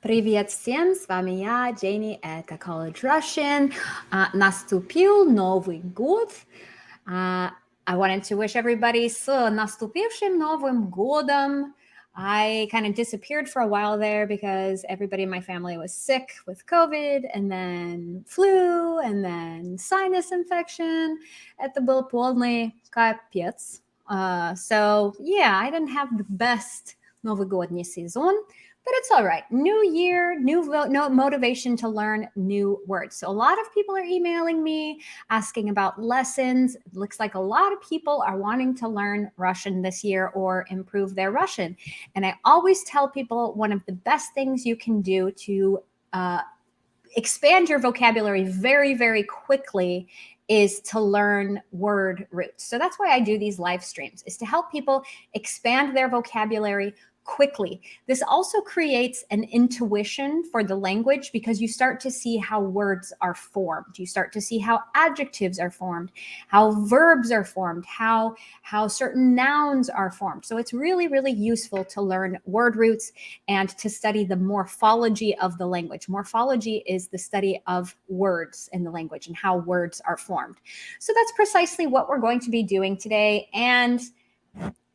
Привет всем, с вами я, Дженни, это College Russian. Наступил Новый год. I wanted to wish everybody с наступившим Новым годом. I kind of disappeared for a while there because everybody in my family was sick with COVID and then flu and then sinus infection. Это был полный капец. So yeah, I didn't have the best новогодний сезон. But it's all right. New year, no motivation to learn new words. So a lot of people are emailing me asking about lessons. It looks like a lot of people are wanting to learn Russian this year or improve their Russian. And I always tell people one of the best things you can do to expand your vocabulary very, very quickly is to learn word roots. So that's why I do these live streams, is to help people expand their vocabulary quickly. This also creates an intuition for the language because you start to see how words are formed. You start to see how adjectives are formed, how verbs are formed, how certain nouns are formed. So it's really, really useful to learn word roots and to study the morphology of the language. Morphology is the study of words in the language and how words are formed. So that's precisely what we're going to be doing today. And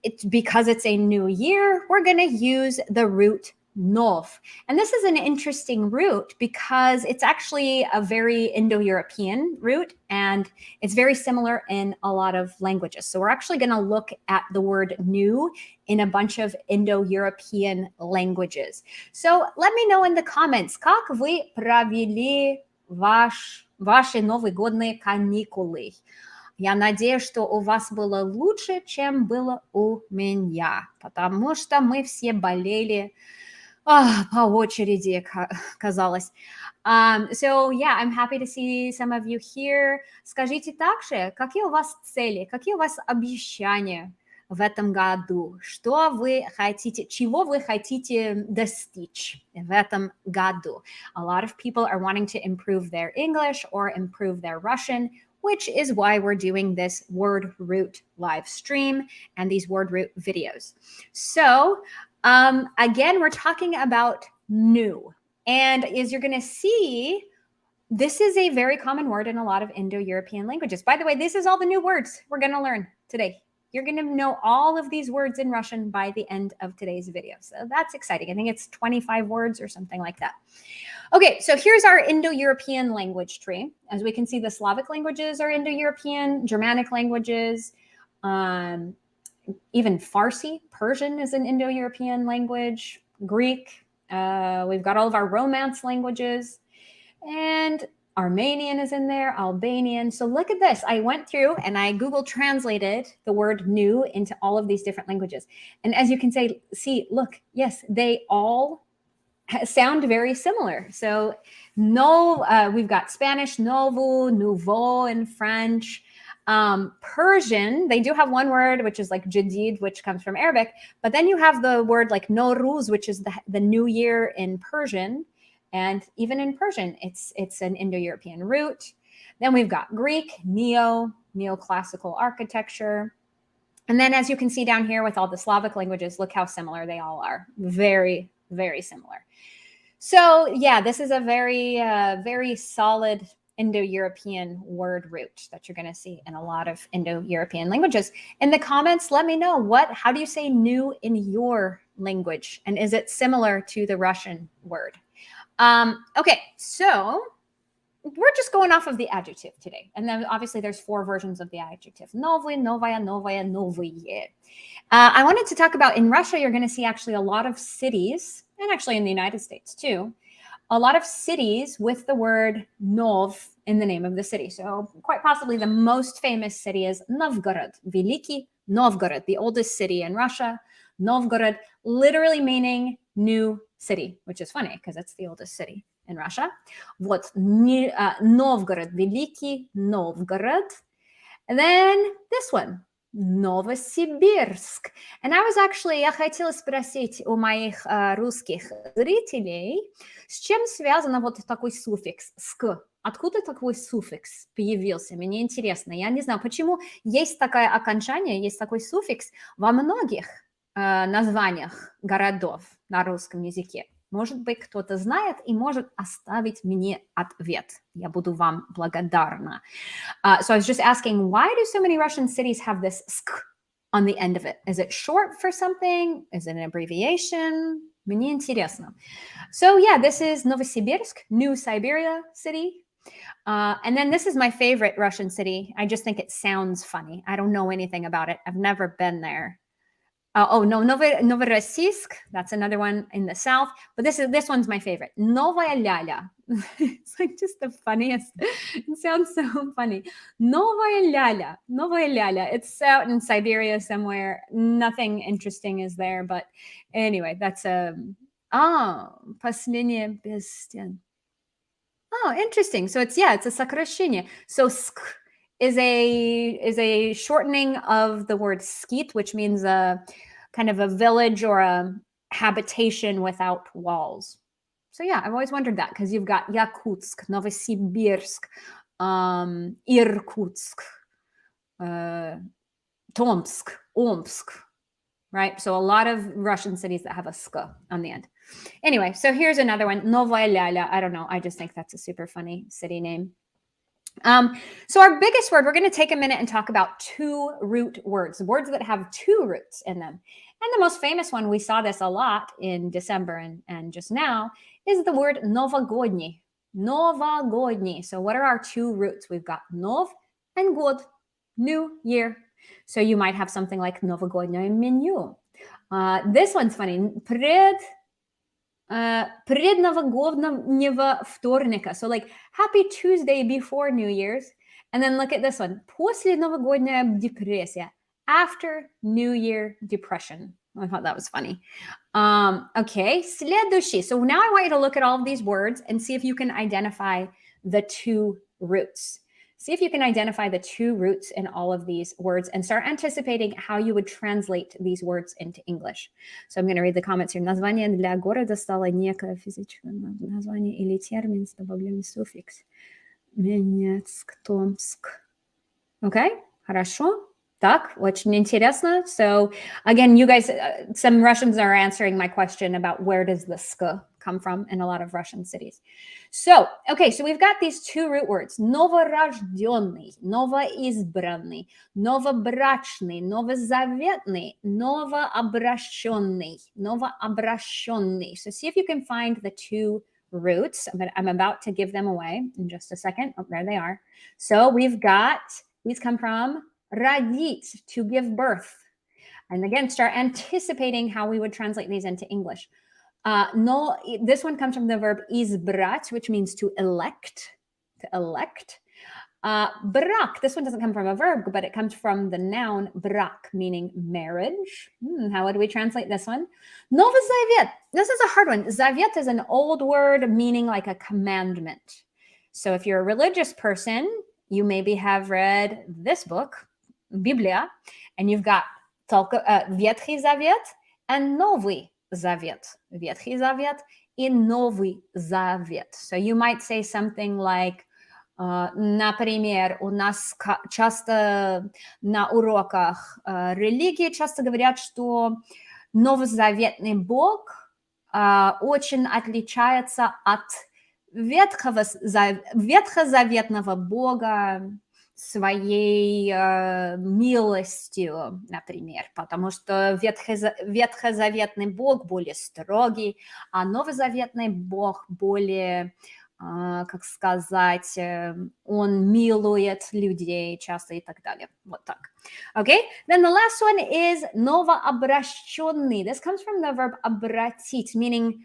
it's because it's a new year, we're going to use the root nov. And this is an interesting root because it's actually a very Indo-European root and it's very similar in a lot of languages. So we're actually going to look at the word new in a bunch of Indo-European languages. So let me know in the comments, как вы провели ваши новогодние каникулы. Я надеюсь, что у вас было лучше, чем было у меня, потому что мы все болели по очереди, казалось. So, yeah, I'm happy to see some of you here. Скажите также, какие у вас цели, какие у вас обещания в этом году? Что вы хотите, чего вы хотите достичь в этом году? A lot of people are wanting to improve their English or improve their Russian, which is why we're doing this word root live stream and these word root videos. So again, we're talking about new. And as you're going to see, this is a very common word in a lot of Indo-European languages. By the way, this is all the new words we're going to learn today. You're going to know all of these words in Russian by the end of today's video. So that's exciting. I think it's 25 words or something like that. Okay, so here's our Indo-European language tree. As we can see, the Slavic languages are Indo-European, Germanic languages, even Farsi, Persian is an Indo-European language, Greek. We've got all of our Romance languages, and Armenian is in there, Albanian. So look at this. I went through and I Google translated the word new into all of these different languages. And as you can see, look, yes, they all sound very similar. So we've got Spanish, novo, nouveau in French. Persian, they do have one word, which is like jadid, which comes from Arabic. But then you have the word like Nowruz, which is the new year in Persian. And even in Persian, it's an Indo-European root. Then we've got Greek, neoclassical architecture. And then as you can see down here with all the Slavic languages, look how similar they all are. Very, very similar. So yeah, this is a very, very solid Indo-European word root that you're going to see in a lot of Indo-European languages. In the comments, let me know how do you say new in your language? And is it similar to the Russian word? Okay, so we're just going off of the adjective today. And then obviously there's 4 versions of the adjective. Novый, novая, novaya, novые. I wanted to talk about in Russia, you're going to see actually a lot of cities, and actually in the United States too, a lot of cities with the word nov in the name of the city. So quite possibly the most famous city is Novgorod, Veliki Novgorod, the oldest city in Russia. Novgorod, literally meaning new city, which is funny because it's the oldest city in Russia. Вот Novgorod, Veliki Novgorod. And then this one, Новосибирск. And я хотела спросить у моих русских зрителей, с чем связан вот такой суффикс «ск». Откуда такой суффикс появился? Мне интересно. Я не знаю, почему есть такое окончание, есть такой суффикс во многих названиях городов на русском языке. Может быть, кто-то знает и может оставить мне ответ. Я буду вам благодарна. So I was just asking, why do so many Russian cities have this sk on the end of it? Is it short for something? Is it an abbreviation? Мне интересно. So yeah, this is Novosibirsk, New Siberia city. And then this is my favorite Russian city. I just think it sounds funny. I don't know anything about it. I've never been there. Novorossiysk. That's another one in the south. But this one's my favorite. Novaya Lyala. It's like just the funniest. It sounds so funny. Novaya Lyala. Novaya Lyala. It's out in Siberia somewhere. Nothing interesting is there. But anyway, that's Последнее бестия. Oh, interesting. So it's a сокращение. So sk is a shortening of the word skit, which means a kind of a village or a habitation without walls. So yeah, I've always wondered that because you've got Yakutsk, Novosibirsk, Irkutsk, Tomsk, Omsk, right? So a lot of Russian cities that have a sk on the end. Anyway, so here's another one, Novaya Lyala. I don't know. I just think that's a super funny city name. So our biggest word, we're going to take a minute and talk about two root words that have two roots in them. And the most famous one, we saw this a lot in December and just now, is the word Novogodny. Novogodny. So what are our two roots? We've got Nov and God, new year. So you might have something like Novogodnye menu. This one's funny. Предновогоднего вторника. So like happy Tuesday before New Year's. And then look at this one. После новогодняя депрессия. After New Year depression. I thought that was funny. Okay, следующий. So now I want you to look at all of these words and see if you can identify the two roots. See if you can identify the two roots in all of these words and start anticipating how you would translate these words into English. So I'm going to read the comments here. Название для города стало некое физическое название или термин с добавлением суффикс. Менецк, Томск. Okay, хорошо. Так, очень интересно. So again, you guys, some Russians are answering my question about where does the sk come from in a lot of Russian cities. So, okay, so we've got these two root words. Новорожденный, новоизбранный, новобрачный, новозаветный, новообращенный, новообращенный. So see if you can find the two roots. I'm about to give them away in just a second. Oh, there they are. So we've got, these come from родить, to give birth. And again, start anticipating how we would translate these into English. No, this one comes from the verb избрать, which means to elect, Брак, this one doesn't come from a verb, but it comes from the noun брак, meaning marriage. How would we translate this one? Новый Завет. This is a hard one. Завет is an old word meaning like a commandment. So if you're a religious person, you maybe have read this book, Biblia, and you've got Ветхий Завет and Новый Завет. Ветхий Завет and Новый Завет. So you might say something like, например, у нас часто на уроках религии часто говорят, что новозаветный Бог очень отличается от ветхозаветного Бога своей милостью, например, потому что ветхозаветный Бог более строгий, а новозаветный Бог более, как сказать, он милует людей часто и так далее. Вот так. Okay, then the last one is новообращенный. This comes from the verb обратить, meaning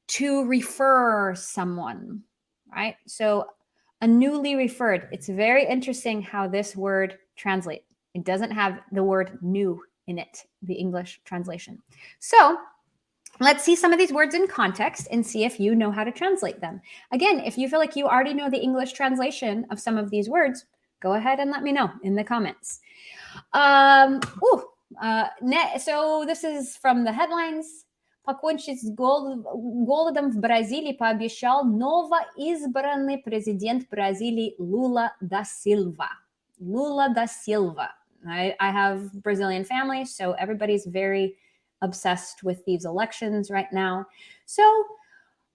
to refer someone, right? So a newly referred. It's very interesting how this word translates. It doesn't have the word new in it, the English translation. So let's see some of these words in context and see if you know how to translate them. Again, if you feel like you already know the English translation of some of these words, go ahead and let me know in the comments. So this is from the headlines. Покончить с голодом в Бразилии пообещал новоизбранный президент Бразилии Lula da Silva. Lula da Silva. I have Brazilian family, so everybody's very obsessed with these elections right now. So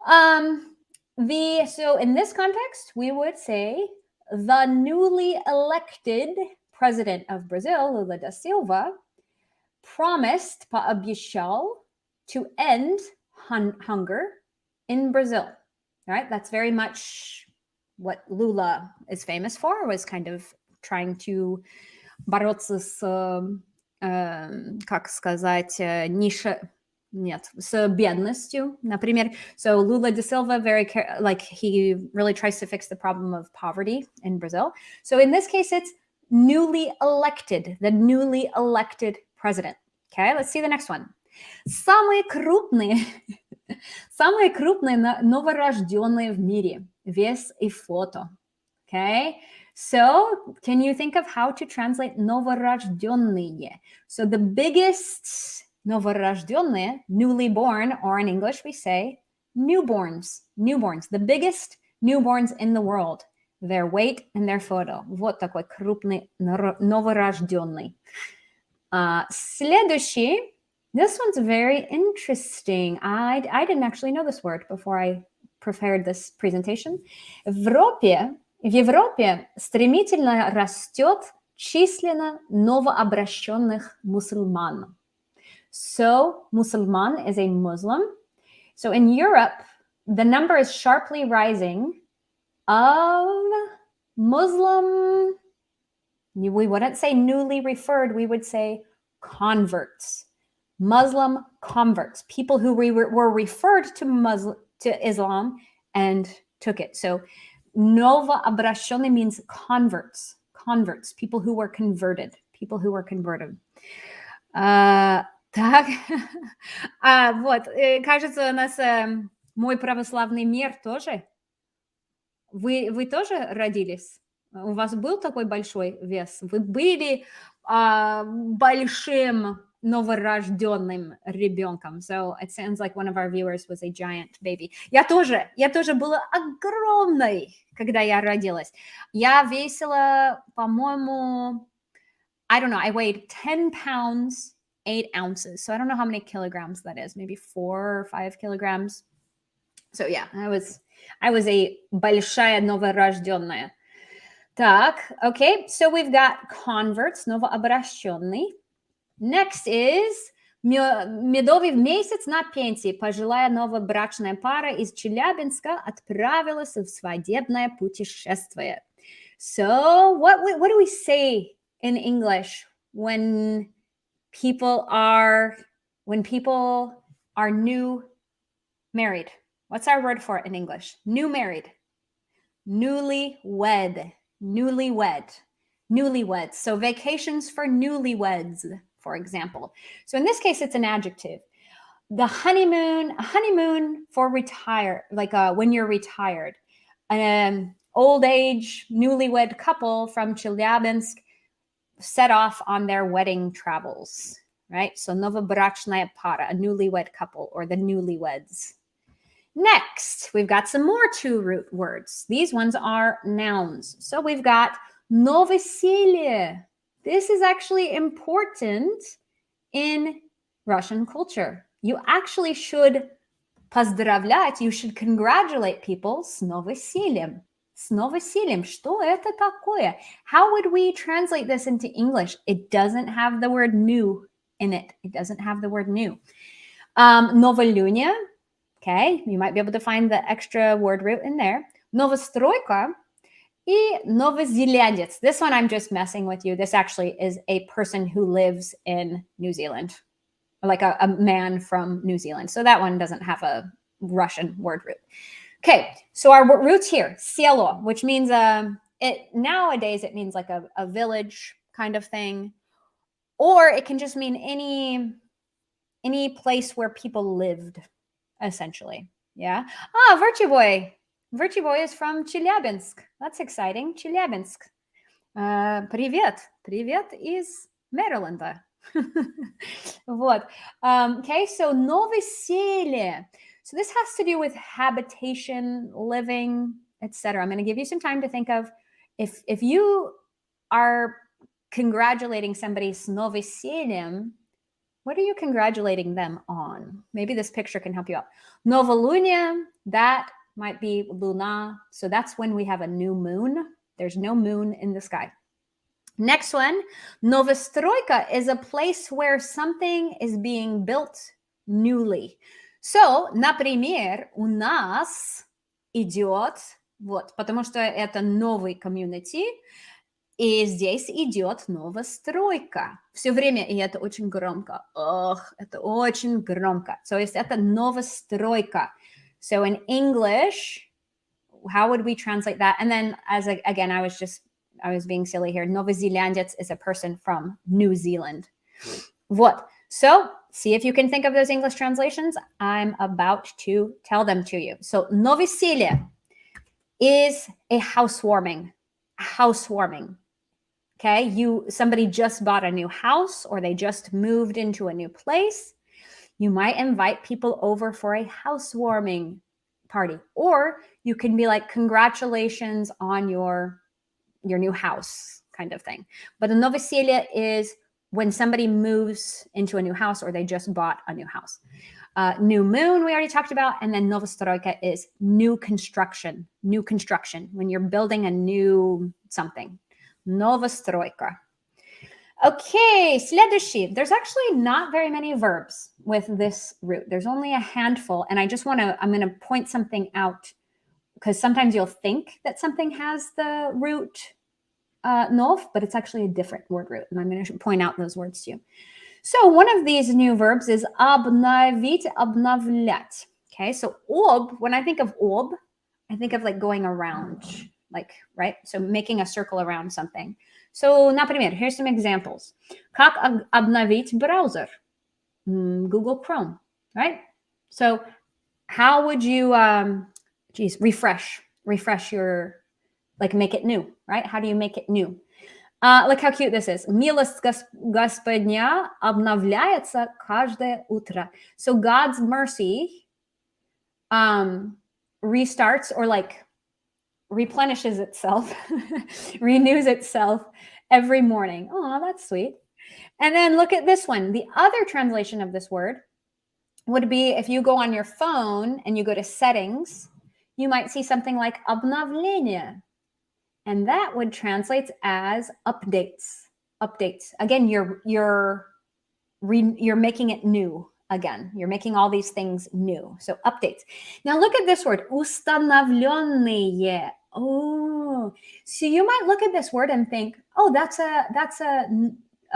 So in this context, we would say the newly elected president of Brazil, Lula da Silva, promised, пообещал, to end hunger in Brazil. All right, that's very much what Lula is famous for, was kind of trying to бороться с, как сказать, с бедностью, например. So Lula da Silva, he really tries to fix the problem of poverty in Brazil. So in this case, it's newly elected, the newly elected president. Okay, let's see the next one. Самые крупные новорожденные в мире. Вес и фото. Okay, so can you think of how to translate новорожденные? So the biggest новорожденные, newly born, or in English we say newborns, the biggest newborns in the world, their weight and their photo. Вот такой крупный новорожденный. Следующий, this one's very interesting. I didn't actually know this word before I prepared this presentation. В Европе стремительно растет численно новообращенных мусульман. So, Musulman is a Muslim. So in Europe, the number is sharply rising of Muslim, we wouldn't say newly referred, we would say converts. Muslim converts, people who were referred to Islam and took it. So новообращенный means converts, people who were converted. Так, вот, кажется, у нас мой православный мир тоже. Вы тоже родились? У вас был такой большой вес? Вы были большим новорожденным ребенком? So it sounds like one of our viewers was a giant baby. Я тоже была огромной, когда я родилась. Я весила, по-моему, I don't know, I weighed 10 pounds, 8 ounces. So I don't know how many kilograms that is, maybe 4 or 5 kilograms. So yeah, I was a большая новорожденная. Так, okay, so we've got converts, новообращенный. Next is медовый месяц на пенсии. Пожилая новобрачная пара из Челябинска отправилась в свадебное путешествие. So what do we say in English when people are new married? What's our word for it in English? New married. Newlywed. So vacations for newlyweds, for example. So in this case, it's an adjective. The honeymoon for retire, like when you're retired. An old age newlywed couple from Chelyabinsk set off on their wedding travels, right? So новобрачная пара, a newlywed couple, or the newlyweds. Next, we've got some more two-root words. These ones are nouns. So we've got новоселье. This is actually important in Russian culture. You actually should поздравлять, you should congratulate people с новосельем. С новосельем. Что это такое? How would we translate this into English? It doesn't have the word new in it. Новолуние. Okay, you might be able to find the extra word root in there. Новостройка и новозеландец. This one I'm just messing with you. This actually is a person who lives in New Zealand, like a man from New Zealand. So that one doesn't have a Russian word root. Okay, so our roots here, село, which means nowadays it means like a village kind of thing, or it can just mean any place where people lived. Essentially, yeah. Virtue Boy is from Челябинск. That's exciting. Челябинск. Привет из Мэриленда. Вот. Okay, so новоселье. So this has to do with habitation, living, etc. I'm going to give you some time to think of if you are congratulating somebody с новосельем, What are you congratulating them on? Maybe this picture can help you out. Novolunia, that might be Luna. So that's when we have a new moon. There's no moon in the sky. Next one, Novostroyka is a place where something is being built newly. So, например, у нас идет, вот, потому что это новый комьюнити, и здесь идет новостройка. Все время, и это очень громко. Ох, это очень громко. То есть это новостройка. So in English, how would we translate that? And then again, I was being silly here. Novozelandец is a person from New Zealand. Вот. So see if you can think of those English translations. I'm about to tell them to you. So новоселье is a housewarming. Housewarming. Okay, somebody just bought a new house or they just moved into a new place. You might invite people over for a housewarming party, or you can be like, congratulations on your new house kind of thing. But a novosелье is when somebody moves into a new house or they just bought a new house. New moon, we already talked about. And then novostroyka is new construction, when you're building a new something. Новостройка. Okay, следующий. There's actually not very many verbs with this root. There's only a handful. And I'm going to point something out because sometimes you'll think that something has the root nov, but it's actually a different word root. And I'm going to point out those words to you. So one of these new verbs is обновить, обновлять. Okay, so об, when I think of об, I think of like going around. Like, right? So making a circle around something. So, например, here's some examples. Как обновить браузер? Google Chrome, right? So how would you, refresh your, like make it new, right? How do you make it new? Look how cute this is. Милость Господня обновляется каждое утро. So God's mercy restarts or like replenishes itself, renews itself every morning. Oh, that's sweet. And then look at this one. The other translation of this word would be if you go on your phone and you go to settings, you might see something like обновление. And that would translate as updates. Updates. Again, you're making it new. Again, you're making all these things new. So updates. Now look at this word, установленные. Oh, so you might look at this word and think, oh, that's a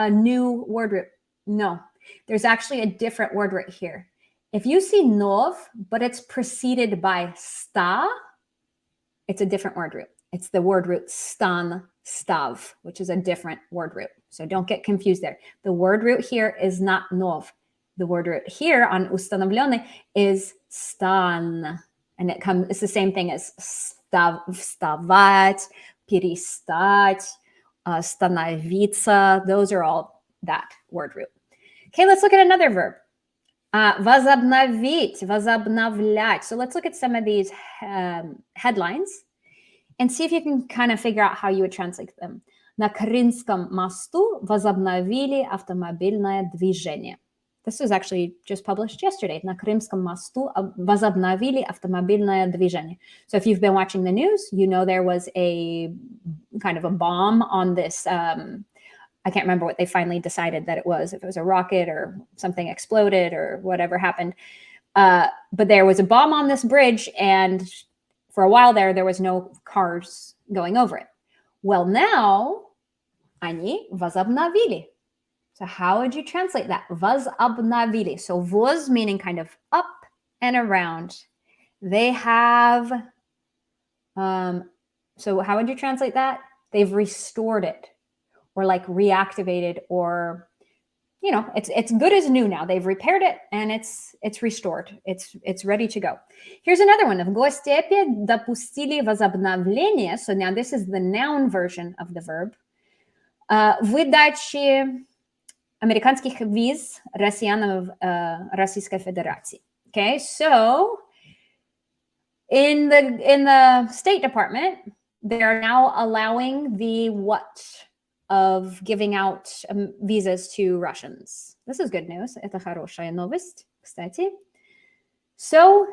new word root. No, there's actually a different word root here. If you see nov, but it's preceded by sta, it's a different word root. It's the word root stan, stav, which is a different word root. So don't get confused there. The word root here is not nov. The word root here on установленный is stan. And it's the same thing as вставать, перестать, становиться. Those are all that word root. Okay, let's look at another verb. Возобновить, возобновлять. So let's look at some of these headlines and see if you can kind of figure out how you would translate them. На Крымском мосту возобновили автомобильное движение. This was actually just published yesterday. На Крымском мосту возобновили автомобильное движение. So if you've been watching the news, you know there was a kind of a bomb on this. I can't remember what they finally decided that it was, if it was a rocket or something exploded or whatever happened. But there was a bomb on this bridge, and for a while there was no cars going over it. Well, now, они возобновили. So how would you translate that? Возобновили. So voz meaning kind of up and around. They have, so how would you translate that? They've restored it or like reactivated, or, you know, it's good as new now. They've repaired it and it's restored. It's ready to go. Here's another one. В гостепе допустили возобновление. So now this is the noun version of the verb. Выдачи американских виз россиянам Российской Федерации. Okay, so in the State Department, they're now allowing the what? of giving out visas to Russians. This is good news. Это хорошая новость, кстати. So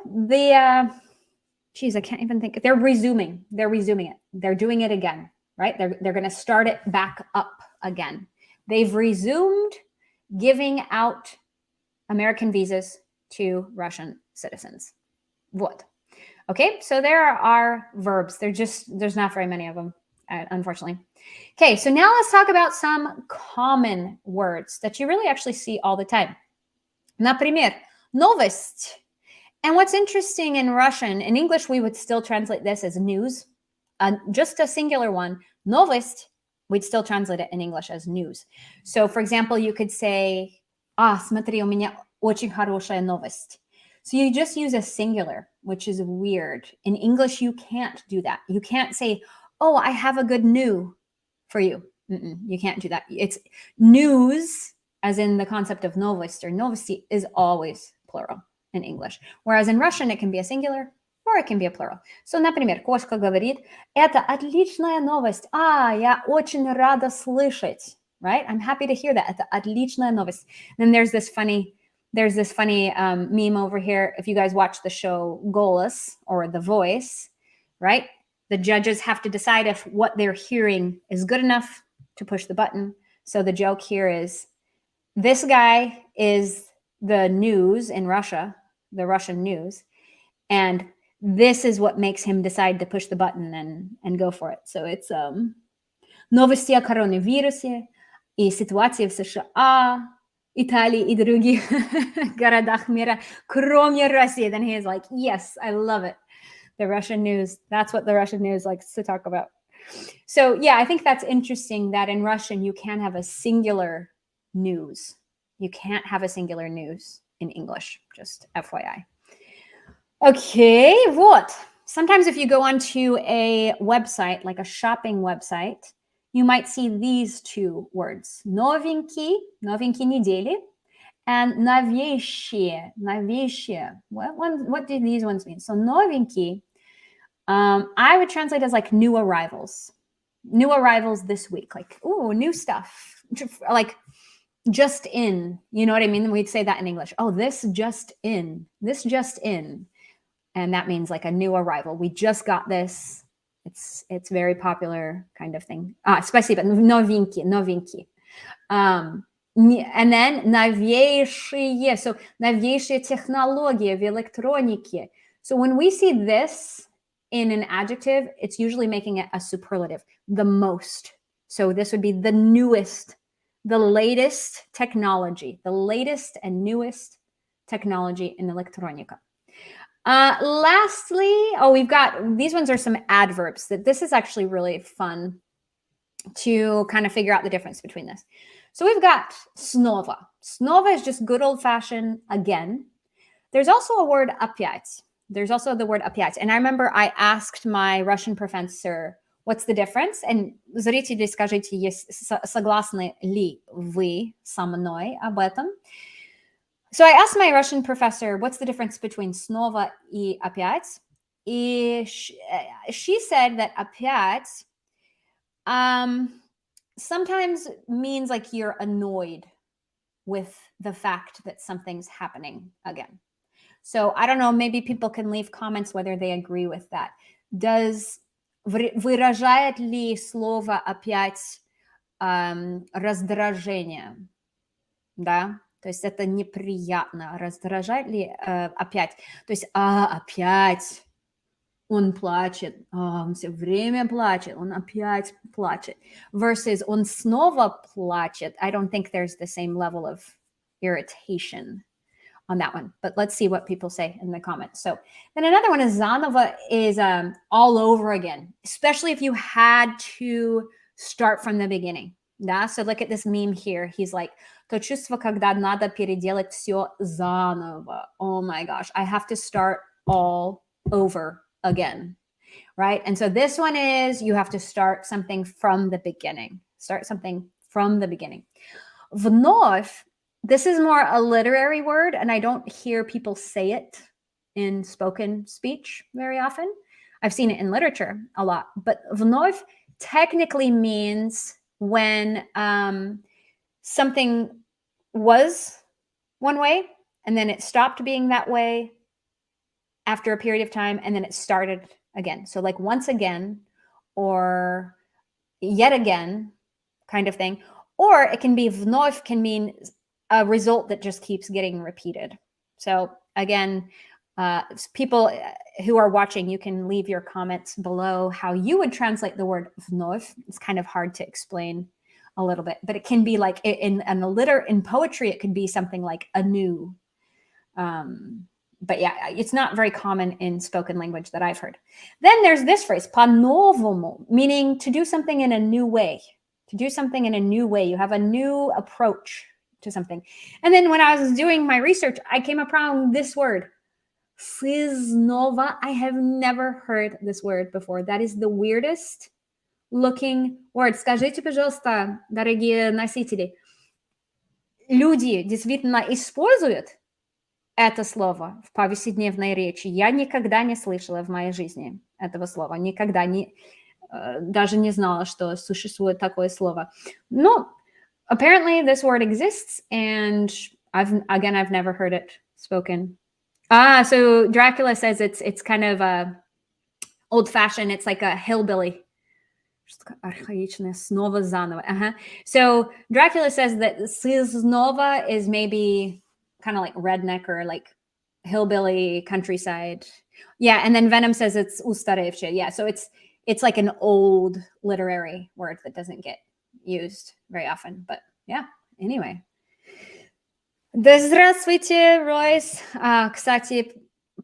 geez, I can't even think. They're resuming it. They're doing it again, right? They're going to start it back up again. They've resumed giving out American visas to Russian citizens. What? Okay, so there are verbs. There's not very many of them, unfortunately. Okay, so now let's talk about some common words that you really actually see all the time. Например, новость. And what's interesting in Russian, in English, we would still translate this as news, just a singular one. Новость, we'd still translate it in English as news. So, for example, you could say, смотри, у меня очень хорошая новость. So you just use a singular, which is weird. In English, you can't do that. You can't say, oh, I have a good news for you. You can't do that. It's news, as in the concept of новость or новости, is always plural in English. Whereas in Russian, it can be a singular or it can be a plural. So, например, кошка говорит, это отличная новость. Я очень рада слышать. Right? I'm happy to hear that. Это отличная новость. Then there's this funny meme over here. If you guys watch the show Голос or The Voice, right? The judges have to decide if what they're hearing is good enough to push the button. So the joke here is this guy is the news in Russia, the Russian news, and this is what makes him decide to push the button and go for it. So it's новости о коронавирусе и ситуации в США, Italy и других городах мира, кроме России. Then he is like, yes, I love it. The Russian news. That's what the Russian news likes to talk about. So yeah, I think that's interesting that in Russian, you can have a singular news. You can't have a singular news in English, just FYI. Okay, вот. Sometimes if you go onto a website, like a shopping website, you might see these two words. Новенький недели, and новейшие. What do these ones mean? So новенький, I would translate as like new arrivals. New arrivals this week. Like, ooh, new stuff. Like just in. You know what I mean? We'd say that in English. Oh, this just in. This just in. And that means like a new arrival. We just got this. It's very popular kind of thing. Спасибо. Новенький. And then новейшие. So новейшие технологии в электронике. So when we see this in an adjective, it's usually making it a superlative, the most. So this would be the newest, the latest technology, the latest and newest technology in electronica. Lastly, we've got, these ones are some adverbs. This is actually really fun to kind of figure out the difference between this. So we've got снова. Снова is just good old-fashioned again. There's also a word опять. There's also the word опять. And I remember I asked my Russian professor, what's the difference? And зрители, скажите, согласны ли вы со мной об этом? So I asked my Russian professor, what's the difference between снова и опять? She said that опять sometimes means like you're annoyed with the fact that something's happening again. So I don't know, maybe people can leave comments whether they agree with that. Выражает ли слово опять раздражение? Да? То есть это неприятно. Раздражает ли опять? То есть опять он плачет. Он все время плачет. Он опять плачет. Versus он снова плачет. I don't think there's the same level of irritation on that one. But let's see what people say in the comments. So then another one is заново is all over again. Especially if you had to start from the beginning. Да? So look at this meme here. He's like, то чувство, когда надо переделать все заново. Oh my gosh, I have to start all over again, right? And so this one is you have to start something from the beginning. Start something from the beginning. Вновь, this is more a literary word, and I don't hear people say it in spoken speech very often. I've seen it in literature a lot, but вновь technically means when something was one way and then it stopped being that way after a period of time and then it started again. So like once again or yet again kind of thing. Or it can be vновь, can mean a result that just keeps getting repeated. So again, people who are watching, you can leave your comments below how you would translate the word vновь. It's kind of hard to explain a little bit, but it can be like in poetry, it could be something like anew. But yeah, it's not very common in spoken language that I've heard. Then there's this phrase, по-новому, meaning to do something in a new way. To do something in a new way. You have a new approach to something. And then when I was doing my research, I came upon this word, сызнова. I have never heard this word before. That is the weirdest looking word. Скажите, пожалуйста, дорогие носители, люди действительно используют это слово в повседневной речи? Я никогда не слышала в моей жизни этого слова. Никогда даже не знала, что существует такое слово. Но apparently this word exists, and I've never heard it spoken. So Dracula says it's kind of old-fashioned. It's like a hillbilly. Архаичное, снова заново. So Dracula says that сызнова is maybe kind of like redneck or like hillbilly countryside. Yeah, and then Venom says it's устаревшее. Yeah, so it's like an old literary word that doesn't get used very often. But yeah, anyway. Да здравствуйте, Ройс. Кстати,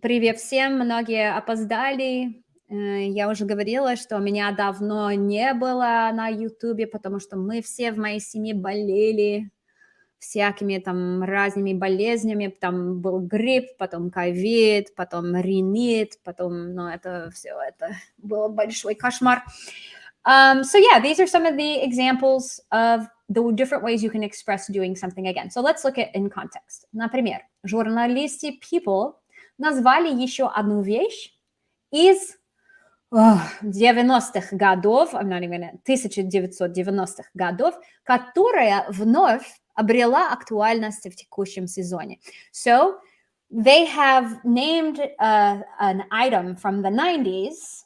привет всем. Многие опоздали. Я уже говорила, что меня давно не было на Ютубе, потому что мы все в моей семье болели всякими там разными болезнями. Там был грипп, потом ковид, потом ринит, потом, это все, это был большой кошмар. So yeah, these are some of the examples of the different ways you can express doing something again. So let's look at in context. Например, журналисты People назвали еще одну вещь из 90-х годов, 1990-х годов, которая вновь обрела актуальность в текущем сезоне. So they have named an item from the 90s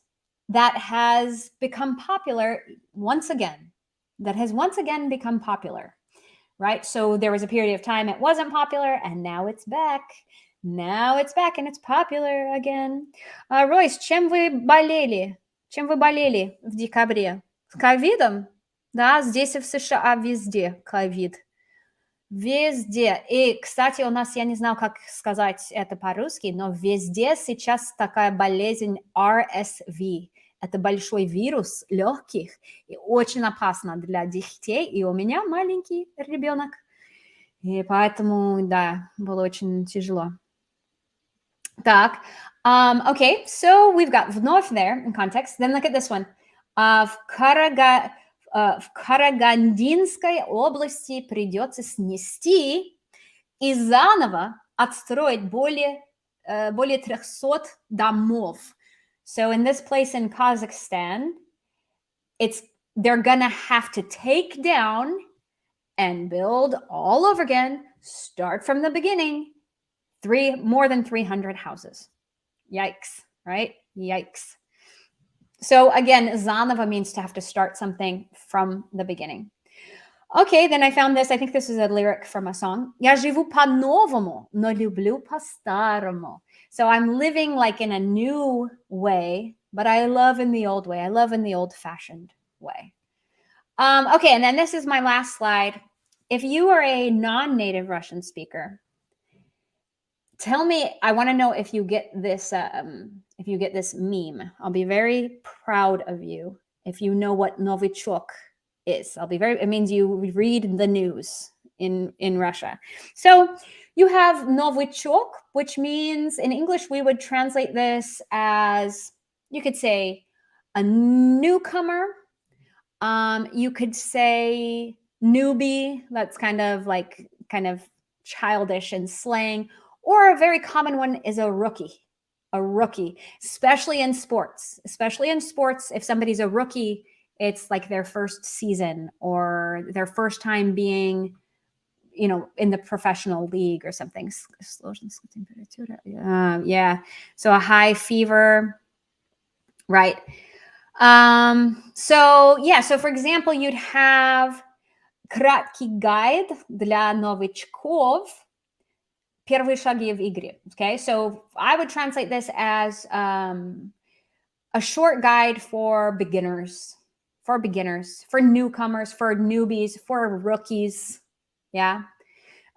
that has become popular once again, become popular, right? So there was a period of time it wasn't popular, and now it's back. Now it's back and it's popular again. Royce, чем вы болели? Чем вы болели в декабре? С ковидом? Да, здесь и в США везде ковид. Везде. И, кстати, у нас, я не знаю, как сказать это по-русски, но везде сейчас такая болезнь RSV. Это большой вирус легких и очень опасно для детей. И у меня маленький ребенок. И поэтому, да, было очень тяжело. Так, okay, so we've got вновь there in context. Then look at this one. В Карагандинской области придется снести и заново отстроить более 300 домов. So in this place in Kazakhstan, they're gonna have to take down and build all over again, start from the beginning, more than 300 houses. Yikes, right? Yikes. So again, zаново means to have to start something from the beginning. Okay, then I found this. I think this is a lyric from a song. Я живу по-новому, но люблю по-старому. So I'm living like in a new way, but I love in the old way. I love in the old-fashioned way. Okay, and then this is my last slide. If you are a non-native Russian speaker, tell me, I want to know if you get this meme. I'll be very proud of you if you know what Novichok is. It means you read the news in Russia. So you have Novichok, which means in English, we would translate this as, you could say a newcomer. You could say newbie. That's kind of childish and slang. Or a very common one is a rookie, especially in sports. If somebody's a rookie it's like their first season or their first time being, in the professional league or something. Yeah. So a high fever, right? So for example, you'd have краткий гайд для новичков. Первые шаги в игре. Okay, so I would translate this as a short guide for beginners, for newcomers, for newbies, for rookies. Yeah.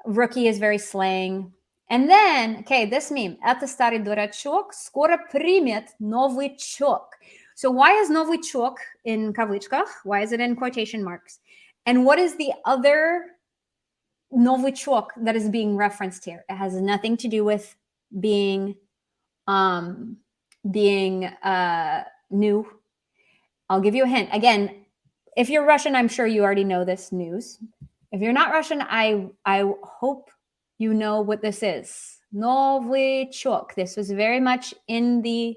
Rookie is very slang. And then, okay, this meme. Это старый дурачок скоро примет новичок. So why is новичок in кавычках? Why is it in quotation marks? And what is the other novichok that is being referenced here? It has nothing to do with being new. I'll give you a hint. Again, if you're Russian, I'm sure you already know this news. If you're not Russian, I hope you know what this is. Novichok. This was very much in the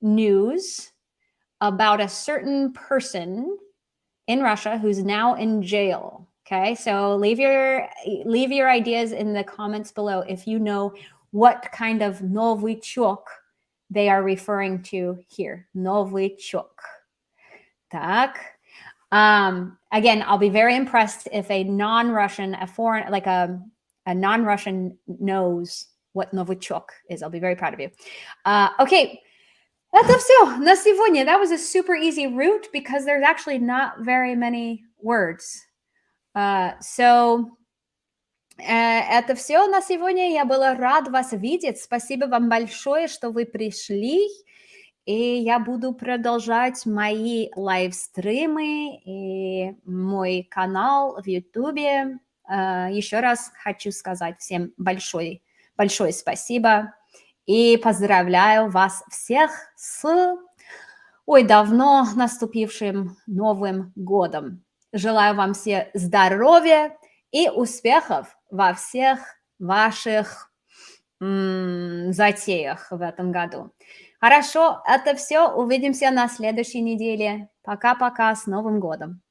news about a certain person in Russia who's now in jail. Okay, so leave your ideas in the comments below if you know what kind of novichok they are referring to here. Novichok. Так. Again, I'll be very impressed if a non-Russian, a non-Russian knows what novichok is. I'll be very proud of you. Okay. Это все на сегодня. That was a super easy route because there's actually not very many words. Это все на сегодня. Я была рад вас видеть. Спасибо вам большое, что вы пришли. И я буду продолжать мои лайвстримы и мой канал в Ютубе. Еще раз хочу сказать всем большое спасибо. И поздравляю вас всех с давно наступившим Новым годом. Желаю вам всем здоровья и успехов во всех ваших затеях в этом году. Хорошо, это все. Увидимся на следующей неделе. Пока-пока, с Новым годом.